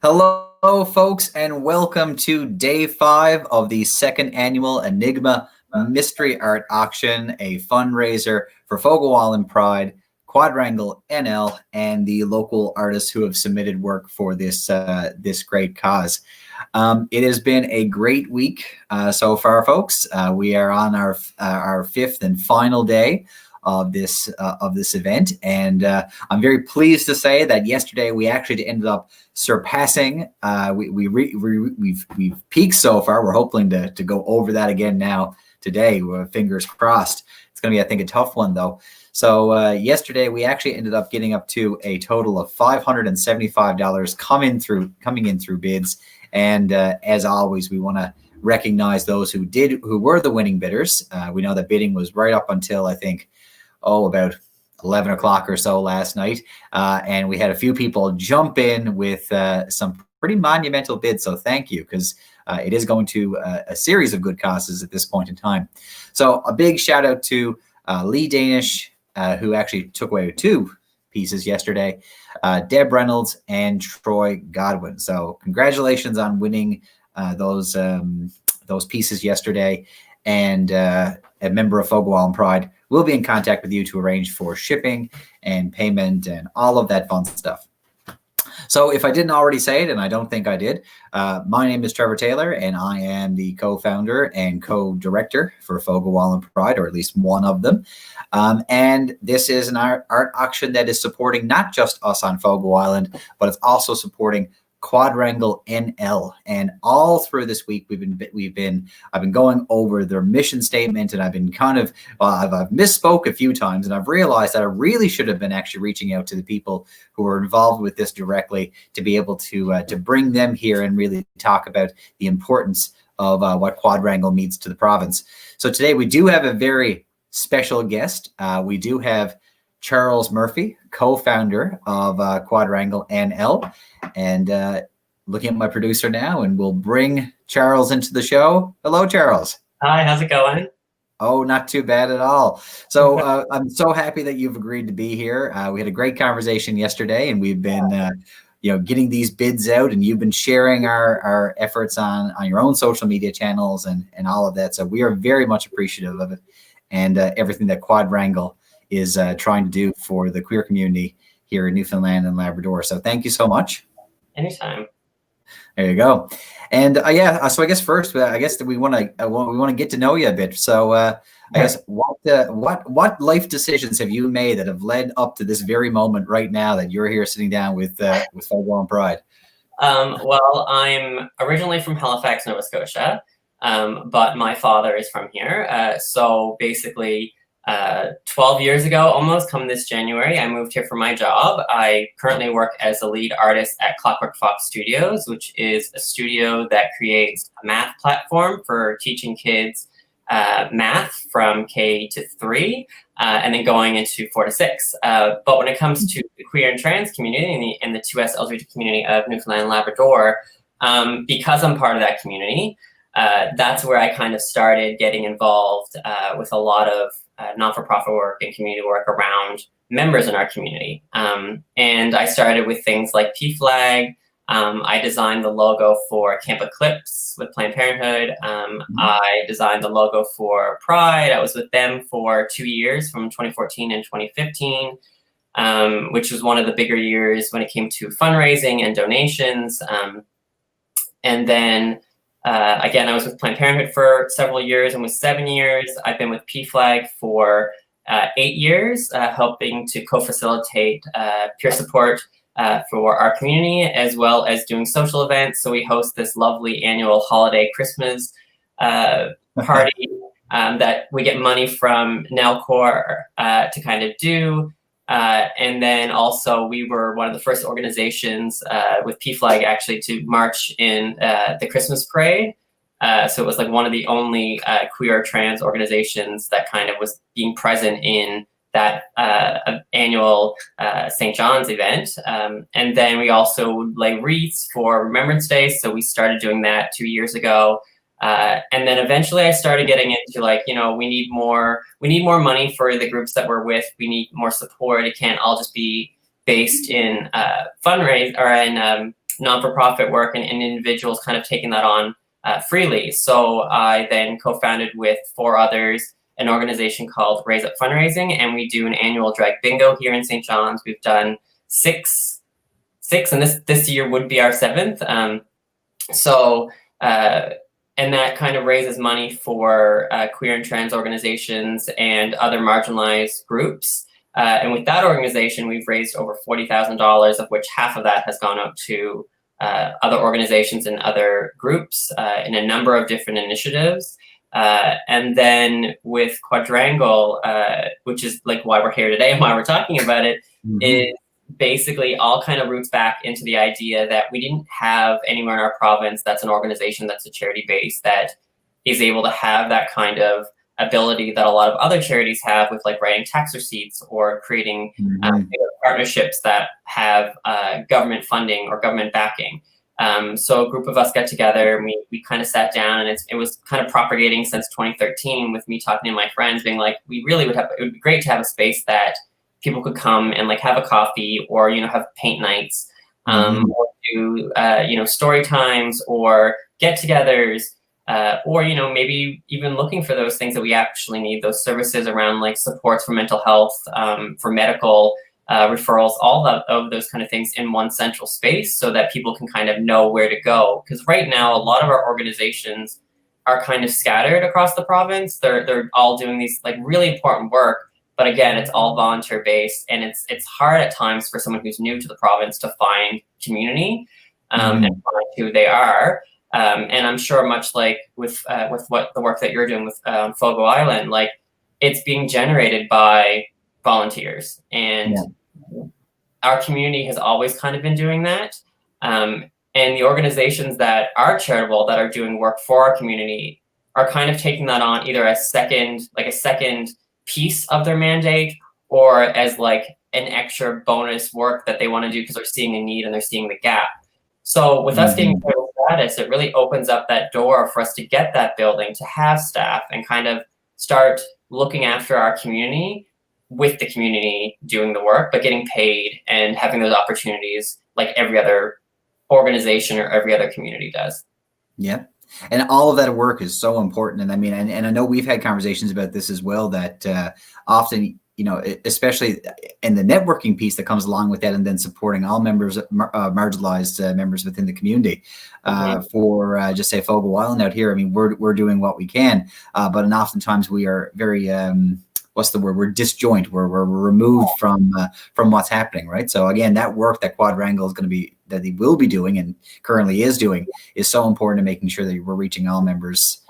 Hello, folks, and welcome to day 5 of the second annual Enigma Art Auction, a fundraiser for Fogo Island Pride, Quadrangle NL, and the local artists who have submitted work for this great cause. It has been a great week so far, folks. We are on our fifth and final day of this event, and I'm very pleased to say that yesterday we actually ended up surpassing. We've peaked so far. We're hoping to go over that again now today. Fingers crossed. It's going to be, I think, a tough one though. So yesterday we actually ended up getting up to a total of $575 coming in through bids. And as always, we want to recognize those who were the winning bidders. We know that bidding was right up until, I think, about 11 o'clock or so last night. And we had a few people jump in with some pretty monumental bids. So thank you, because it is going to a series of good causes at this point in time. So a big shout out to Lee Danish, who actually took away 2 pieces yesterday, Deb Reynolds and Troy Godwin. So congratulations on winning those pieces yesterday. And a member of Fogo Island Pride will be in contact with you to arrange for shipping and payment and all of that fun stuff. So if I didn't already say it, and I don't think I did, my name is Trevor Taylor, and I am the co-founder and co-director for Fogo Island Pride, or at least one of them. And this is an art auction that is supporting not just us on Fogo Island, but it's also supporting Quadrangle NL. And all through this week, I've been going over their mission statement, and I've been I've misspoke a few times, and I've realized that I really should have been actually reaching out to the people who are involved with this directly to be able to bring them here and really talk about the importance of what Quadrangle means to the province. So today we do have a very special guest. We do have Charles Murphy, co-founder of Quadrangle NL, and looking at my producer now, and we'll bring Charles into the show. Hello, Charles. Hi, how's it going? Oh, not too bad at all. So I'm so happy that you've agreed to be here. We had a great conversation yesterday, and we've been getting these bids out, and you've been sharing our efforts on your own social media channels and all of that. So we are very much appreciative of it, and everything that Quadrangle is trying to do for the queer community here in Newfoundland and Labrador. So thank you so much. Anytime. There you go. And so I guess first, I guess that we want to get to know you a bit. So I guess what life decisions have you made that have led up to this very moment right now that you're here sitting down with Fogo Island Pride? Well, I'm originally from Halifax, Nova Scotia, but my father is from here. So basically, 12 years ago, almost come this January, I moved here for my job. I currently work as a lead artist at Clockwork Fox Studios, which is a studio that creates a math platform for teaching kids math from K to 3, and then going into 4 to 6. But when it comes to the queer and trans community and the 2S LGBT community of Newfoundland and Labrador, because I'm part of that community, that's where I kind of started getting involved with a lot of non-for-profit work and community work around members in our community. And I started with things like PFLAG. I designed the logo for Camp Eclipse with Planned Parenthood. I designed the logo for Pride. I was with them for 2 years, from 2014 and 2015, which was one of the bigger years when it came to fundraising and donations. And then again, I was with Planned Parenthood for several years, and with 7 years, I've been with PFLAG for 8 years, helping to co-facilitate peer support for our community, as well as doing social events. So we host this lovely annual holiday Christmas party that we get money from Nelcor to kind of do. And then also we were one of the first organizations with PFLAG actually to march in the Christmas parade. So it was like one of the only queer trans organizations that kind of was being present in that annual St. John's event. And then we also would lay wreaths for Remembrance Day. So we started doing that 2 years ago. And then eventually I started getting into like, you know, we need more money for the groups that we're with. We need more support. It can't all just be based in fundraise or in non-for-profit work and individuals kind of taking that on freely. So I then co-founded with 4 others an organization called Raise Up Fundraising, and we do an annual drag bingo here in St. John's. We've done six, and this year would be our 7th. And that kind of raises money for queer and trans organizations and other marginalized groups. And with that organization, we've raised over $40,000, of which half of that has gone out to other organizations and other groups in a number of different initiatives. And then with Quadrangle, which is like why we're here today and why we're talking about it, is basically all kind of roots back into the idea that we didn't have anywhere in our province that's an organization that's a charity base that is able to have that kind of ability that a lot of other charities have with like writing tax receipts or creating partnerships that have government funding or government backing. So a group of us got together and we kind of sat down, and it was kind of propagating since 2013 with me talking to my friends being like, it would be great to have a space that people could come and like have a coffee or, have paint nights, or do, story times or get-togethers, or, maybe even looking for those things that we actually need, those services around like supports for mental health, for medical referrals, all of those kind of things in one central space so that people can kind of know where to go. Because right now, a lot of our organizations are kind of scattered across the province. They're all doing these like really important work. But again, it's all volunteer based, and it's hard at times for someone who's new to the province to find community and find who they are. And I'm sure, much like with what the work that you're doing with Fogo Island, like it's being generated by volunteers, and our community has always kind of been doing that. And the organizations that are charitable, that are doing work for our community, are kind of taking that on either as a second piece of their mandate, or as like an extra bonus work that they want to do because they're seeing a need and they're seeing the gap. So with us getting charitable status, it really opens up that door for us to get that building, to have staff, and kind of start looking after our community with the community doing the work, but getting paid and having those opportunities like every other organization or every other community does. Yeah. And all of that work is so important. And I mean, and I know we've had conversations about this as well, that often, especially in the networking piece that comes along with that, and then supporting all members, marginalized members within the community, for just say Fogo Island out here. I mean, we're doing what we can, but oftentimes we are very, what's the word? We're disjoint. We're removed from what's happening, right? So again, that work that Quadrangle is going to be, that he will be doing and currently is doing, is so important in making sure that we're reaching all members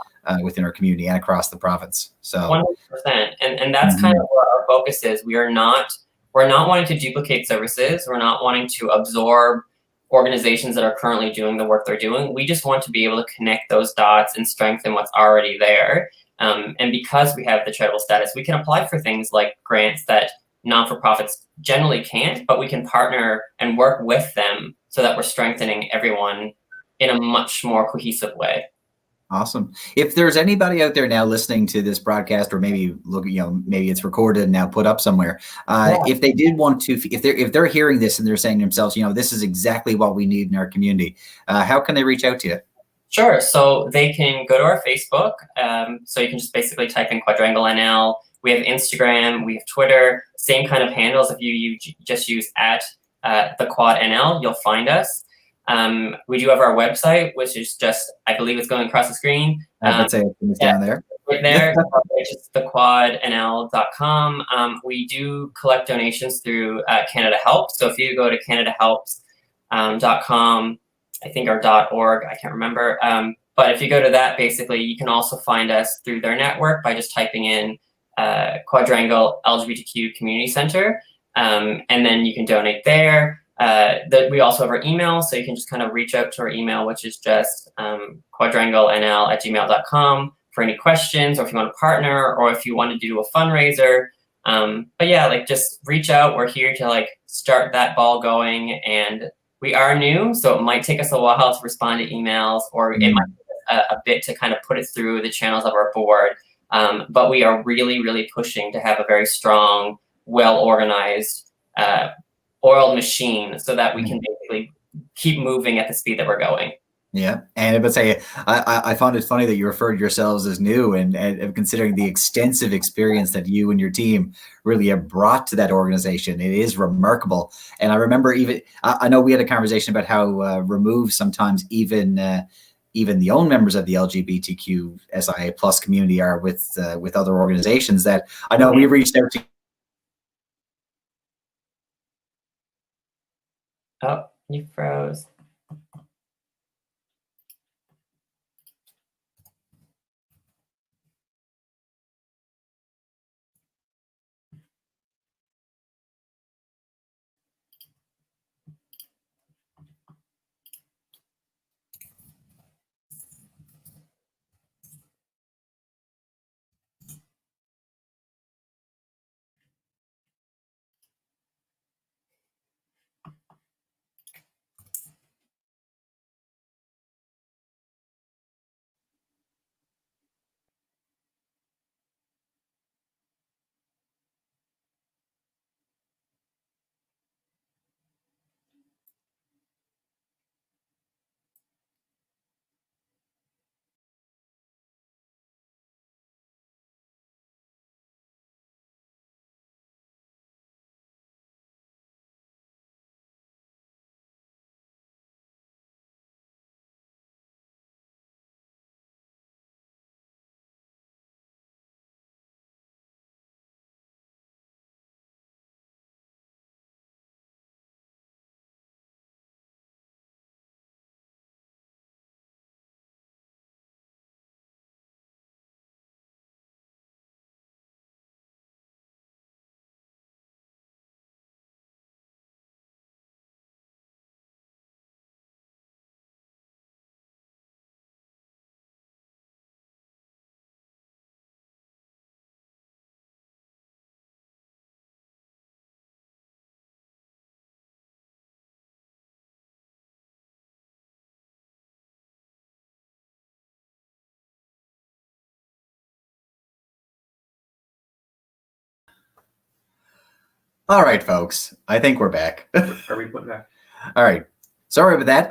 within our community and across the province. So 100%, and that's kind of where our focus is. We're not wanting to duplicate services. We're not wanting to absorb organizations that are currently doing the work they're doing. We just want to be able to connect those dots and strengthen what's already there. And because we have the charitable status, we can apply for things like grants that non-for-profits generally can't, but we can partner and work with them so that we're strengthening everyone in a much more cohesive way. Awesome. If there's anybody out there now listening to this broadcast, or maybe maybe it's recorded and now put up somewhere, if they did want to, if they're hearing this and they're saying to themselves, this is exactly what we need in our community, how can they reach out to you? Sure. So they can go to our Facebook. So you can just basically type in Quadrangle NL. We have Instagram, we have Twitter, same kind of handles. If you just use @the Quad NL, you'll find us. We do have our website, which is just, I believe it's going across the screen. I'd say it's down there. Right there, which is thequadnl.com. We do collect donations through Canada Helps. So if you go to canadahelps.com, I think, or .org, I can't remember. But if you go to that, basically, you can also find us through their network by just typing in Quadrangle LGBTQ Community Center, and then you can donate there. We also have our email, so you can just kind of reach out to our email, which is just quadrangle@gmail.com for any questions, or if you want to partner, or if you wanted to do a fundraiser. But yeah, just reach out. We're here to start that ball going, and we are new, so it might take us a while to respond to emails, or it might take a bit to kind of put it through the channels of our board. But we are really, really pushing to have a very strong, well-organized oiled machine so that we can basically keep moving at the speed that we're going. Yeah, and I would say I found it funny that you referred yourselves as new, and considering the extensive experience that you and your team really have brought to that organization, it is remarkable. And I remember I know we had a conversation about how removed sometimes even the own members of the LGBTQSIA plus community are with other organizations. That I know we reached out to. Oh, you froze. All right, folks. I think we're back. Are we put back? All right. Sorry about that.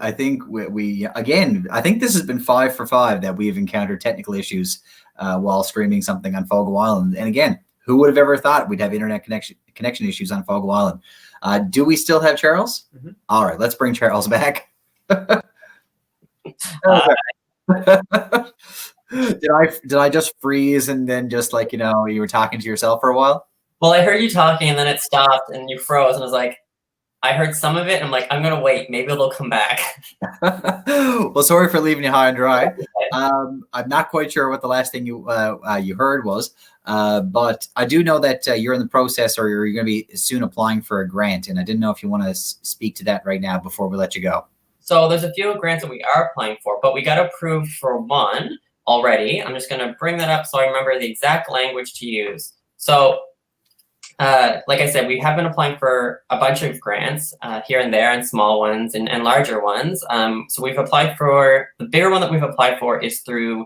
I think we again. I think this has been 5 for 5 that we have encountered technical issues while streaming something on Fogo Island. And again, who would have ever thought we'd have internet connection issues on Fogo Island? Do we still have Charles? Mm-hmm. All right, let's bring Charles back. Did I just freeze and then just like you were talking to yourself for a while? Well, I heard you talking and then it stopped and you froze and I was like, I heard some of it and I'm like, I'm gonna wait, maybe it'll come back. Well, sorry for leaving you high and dry. I'm not quite sure what the last thing you heard was, but I do know that you're in the process, or you're going to be soon applying for a grant, and I didn't know if you want to speak to that right now before we let you go. So there's a few grants that we are applying for, but we got approved for one already. I'm just going to bring that up so I remember the exact language to use. So like I said, we have been applying for a bunch of grants here and there, and small ones and larger ones. So we've applied for, the bigger one that we've applied for is through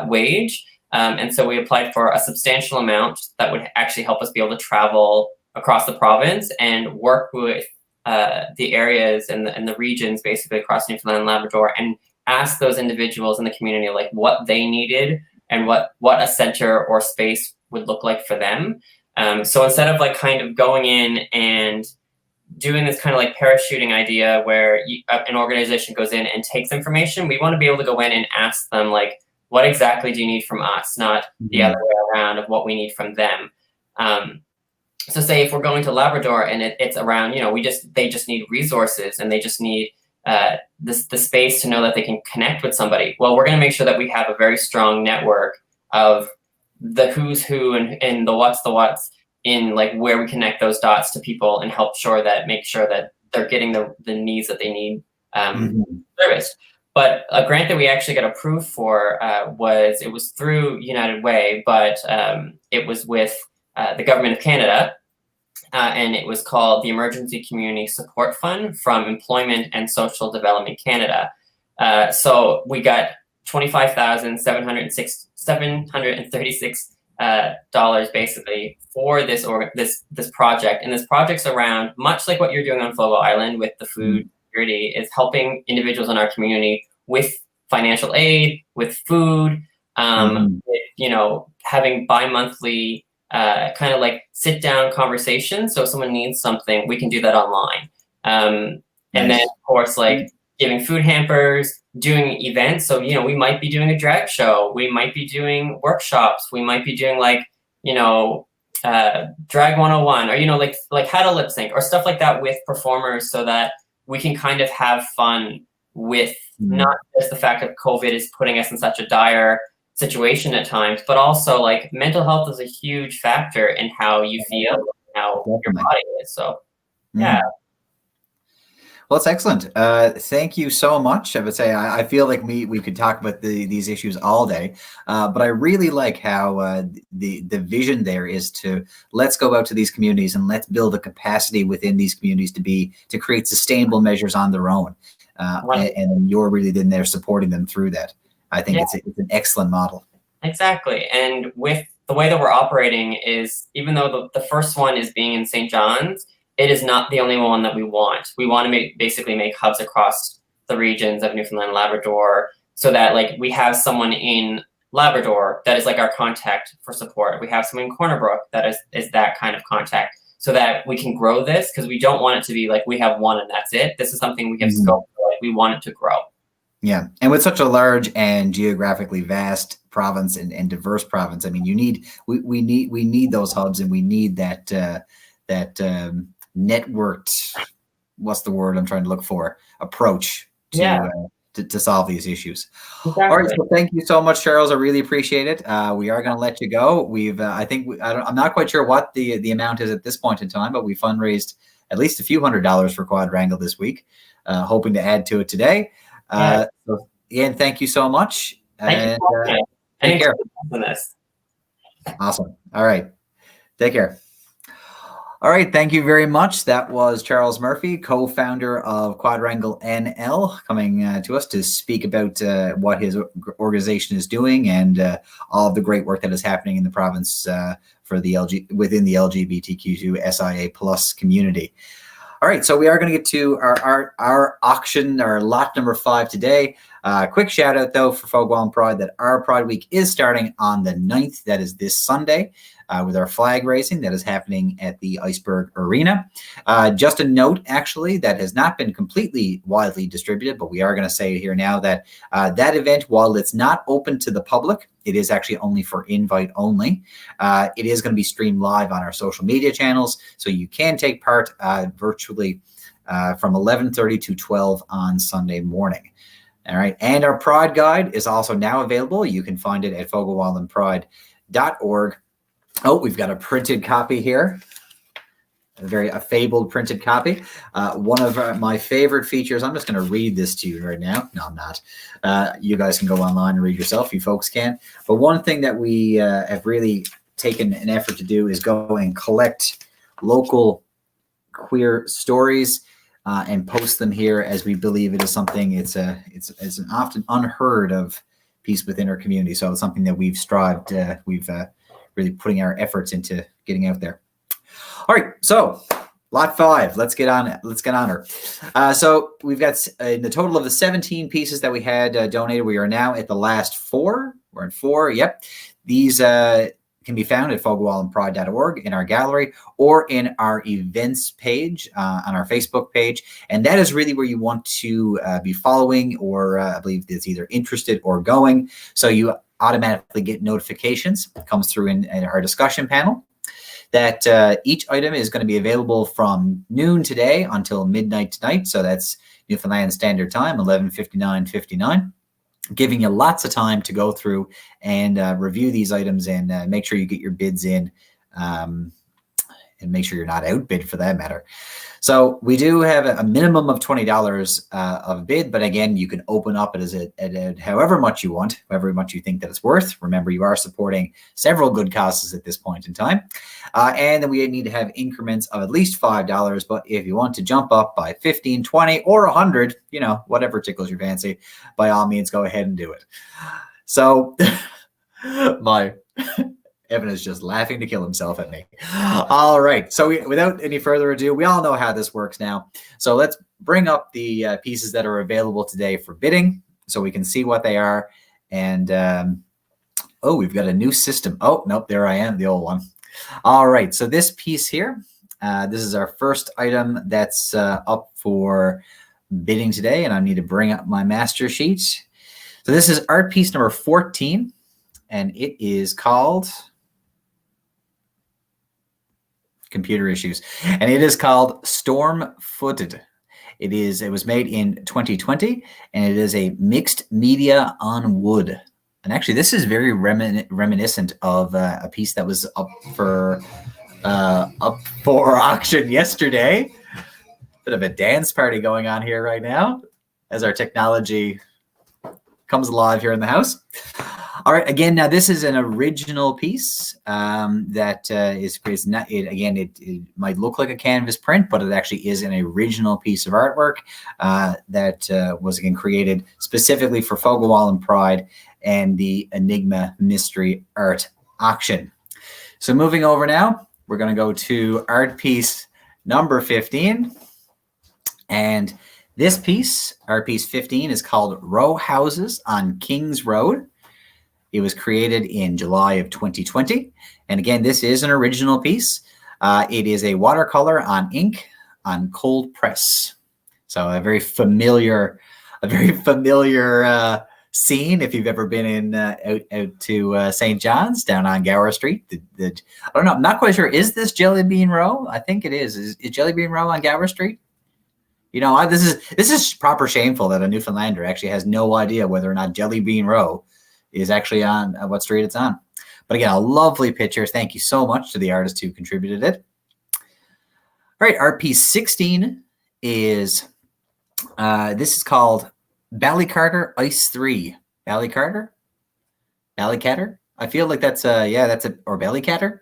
wage. And so we applied for a substantial amount that would actually help us be able to travel across the province and work with the areas and the regions basically across Newfoundland and Labrador, and ask those individuals in the community like what they needed and what a center or space would look like for them. So instead of like kind of going in and doing this kind of like parachuting idea where an organization goes in and takes information, we want to be able to go in and ask them like, what exactly do you need from us? Not the other way around of what we need from them. So say if we're going to Labrador and it's around, they just need resources and they just need the space to know that they can connect with somebody. Well, we're going to make sure that we have a very strong network of the who's who and the what's in like where we connect those dots to people and make sure that they're getting the needs that they need serviced. But a grant that we actually got approved for was through United Way, but it was with the Government of Canada, and it was called the Emergency Community Support Fund from Employment and Social Development Canada. So we got $25,736 dollars basically for this project. And this project's around, much like what you're doing on Fogo Island with the food security, is helping individuals in our community with financial aid, with food, with, you know, having bi-monthly kind of like sit down conversations. So if someone needs something, we can do that online. And then of course, like giving food hampers, doing events. So, you know, we might be doing a drag show. We might be doing workshops. We might be doing like, you know, drag 101, or, you know, like how to lip sync or stuff like that with performers, so that we can kind of have fun with not just the fact that COVID is putting us in such a dire situation at times, but also like mental health is a huge factor in how you feel, how your body is. So yeah. Well, it's excellent. Thank you so much. I would say I feel like we could talk about these issues all day, but I really like how the vision there is to let's go out to these communities and let's build a capacity within these communities to create sustainable measures on their own, and you're really in there supporting them through that. I think it's an excellent model. Exactly, and with the way that we're operating is, even though the first one is being in St. John's, it is not the only one that we want. We want to basically make hubs across the regions of Newfoundland and Labrador, so that like we have someone in Labrador that is like our contact for support. We have someone in Corner Brook that is that kind of contact, so that we can grow this, because we don't want it to be like we have one and that's it. This is something we have scope for. Like, we want it to grow. Yeah, and with such a large and geographically vast province and diverse province, I mean, we need those hubs, and we need that networked, what's the word I'm trying to look for, approach to solve these issues. Exactly. All right, so thank you so much, Charles. I really appreciate it. We are going to let you go. We've I'm not quite sure what the amount is at this point in time, but we fundraised at least a few $100s for Quadrangle this week, hoping to add to it today. So again, thank you so much. Thank you. Take care. Awesome. All right. Take care. All right. Thank you very much. That was Charles Murphy, co-founder of Quadrangle NL, coming to us to speak about what his organization is doing and all of the great work that is happening in the province for within the LGBTQ2 SIA plus community. All right, so we are going to get to our auction, our lot number 5 today. Quick shout out though for Fogo Island Pride that our Pride Week is starting on the 9th. That is this Sunday, with our flag raising that is happening at the Iceberg Arena. Just a note, actually, that has not been completely widely distributed, but we are going to say here now that that event, while it's not open to the public, it is actually only for invite only. It is going to be streamed live on our social media channels, so you can take part virtually from 11:30 to 12 on Sunday morning. All right, and our Pride Guide is also now available. You can find it at fogoislandpride.org. Oh, we've got a printed copy here. A fabled printed copy. One of my favorite features. I'm just going to read this to you right now. No, I'm not. You guys can go online and read yourself. You folks can. But one thing that we have really taken an effort to do is go and collect local queer stories and post them here, as we believe it is something. It's an often unheard of piece within our community. So it's something that we've strived. We've really putting our efforts into getting out there. All right, so lot 5. Let's get on it. Let's get on her. So we've got in the total of the 17 pieces that we had donated, we are now at the last 4. We're in 4. Yep. These can be found at fogoislandpride.org in our gallery or in our events page on our Facebook page. And that is really where you want to be following, or I believe it's either interested or going. So you automatically get notifications. It comes through in our discussion panel. That each item is going to be available from noon today until midnight tonight. So that's Newfoundland Standard Time, 11:59:59, giving you lots of time to go through and review these items and make sure you get your bids in, and make sure you're not outbid for that matter. So we do have a minimum of $20 of bid, but again, you can open up it at however much you want, however much you think that it's worth. Remember, you are supporting several good causes at this point in time. And then we need to have increments of at least $5, but if you want to jump up by 15, 20, or 100, you know, whatever tickles your fancy, by all means, go ahead and do it. So my Evan is just laughing to kill himself at me. All right. So without any further ado, we all know how this works now. So let's bring up the pieces that are available today for bidding so we can see what they are. And, oh, we've got a new system. Oh, nope, there I am, the old one. All right. So this piece here, this is our first item that's up for bidding today. And I need to bring up my master sheet. So this is art piece number 14. And it is called... computer issues, and it is called Storm Footed. It was made in 2020, and it is a mixed media on wood. And actually, this is very reminiscent of a piece that was up for auction yesterday. Bit of a dance party going on here right now as our technology comes alive here in the house. All right, again, now this is an original piece that is not, it might look like a canvas print, but it actually is an original piece of artwork that was again created specifically for Fogo Island Pride and the Enigma Mystery Art Auction. So moving over now, we're going to go to art piece number 15. And this piece, art piece 15, is called Row Houses on Kings Road. It was created in July of 2020. And again, this is an original piece. It is a watercolor on ink on cold press. So a very familiar scene if you've ever been in out to St. John's down on Gower Street. I don't know, I'm not quite sure. Is this Jelly Bean Row? I think it is. Is Jelly Bean Row on Gower Street? You know, this is proper shameful that a Newfoundlander actually has no idea whether or not Jelly Bean Row is actually on what street it's on. But again, a lovely picture. Thank you so much to the artist who contributed it. All right, art piece 16 is, this is called Ballycarter Ice 3. Ballycarter? Ballycatter? I feel like that's or Ballycatter?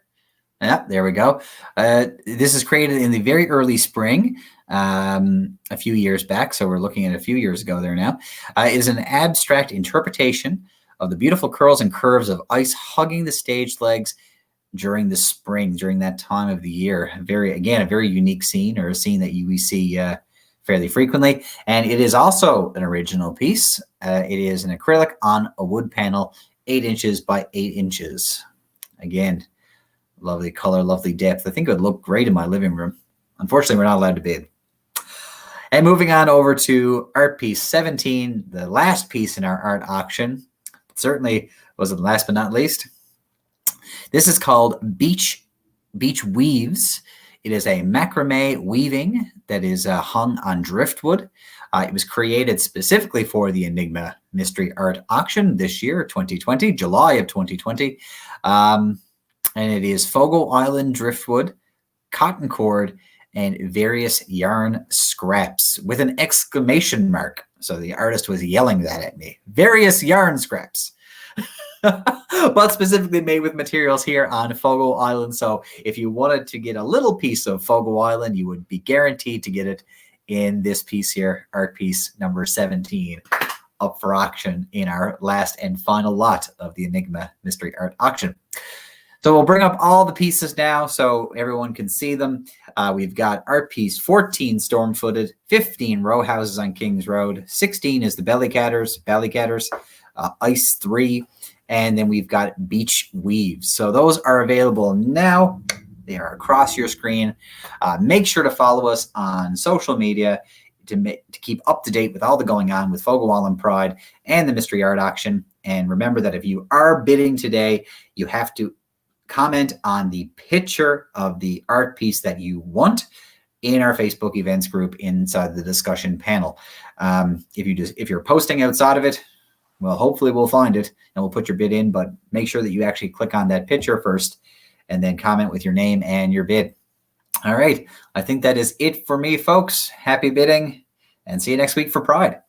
Yeah, there we go. This is created in the very early spring, a few years back. So we're looking at a few years ago there now. It is an abstract interpretation of the beautiful curls and curves of ice hugging the stage legs during the spring, during that time of the year. A very unique scene, or a scene that we see fairly frequently. And it is also an original piece. It is an acrylic on a wood panel, 8 inches by 8 inches. Again, lovely color, lovely depth. I think it would look great in my living room. Unfortunately, we're not allowed to bid. And moving on over to art piece 17, the last piece in our art auction. Certainly wasn't last but not least. This is called Beach Weaves. It is a macrame weaving that is hung on driftwood. It was created specifically for the Enigma Mystery Art Auction this year, 2020, July of 2020. And it is Fogo Island driftwood, cotton cord, and various yarn scraps with an exclamation mark. So the artist was yelling that at me. Various yarn scraps. But specifically made with materials here on Fogo Island. So if you wanted to get a little piece of Fogo Island, you would be guaranteed to get it in this piece here, art piece number 17, up for auction in our last and final lot of the Enigma Mystery Art Auction. So we'll bring up all the pieces now so everyone can see them. We've got art piece 14, Storm Footed, 15, Row Houses on Kings Road, 16 is the Ballycatters, Ice 3, and then we've got Beach Weaves. So those are available now. They are across your screen. Make sure to follow us on social media to keep up to date with all the going on with Fogo Island Pride and the Mystery Art Auction. And remember that if you are bidding today, you have to comment on the picture of the art piece that you want in our Facebook events group inside the discussion panel. If you're posting outside of it, well, hopefully we'll find it and we'll put your bid in, but make sure that you actually click on that picture first and then comment with your name and your bid. All right. I think that is it for me, folks. Happy bidding and see you next week for Pride.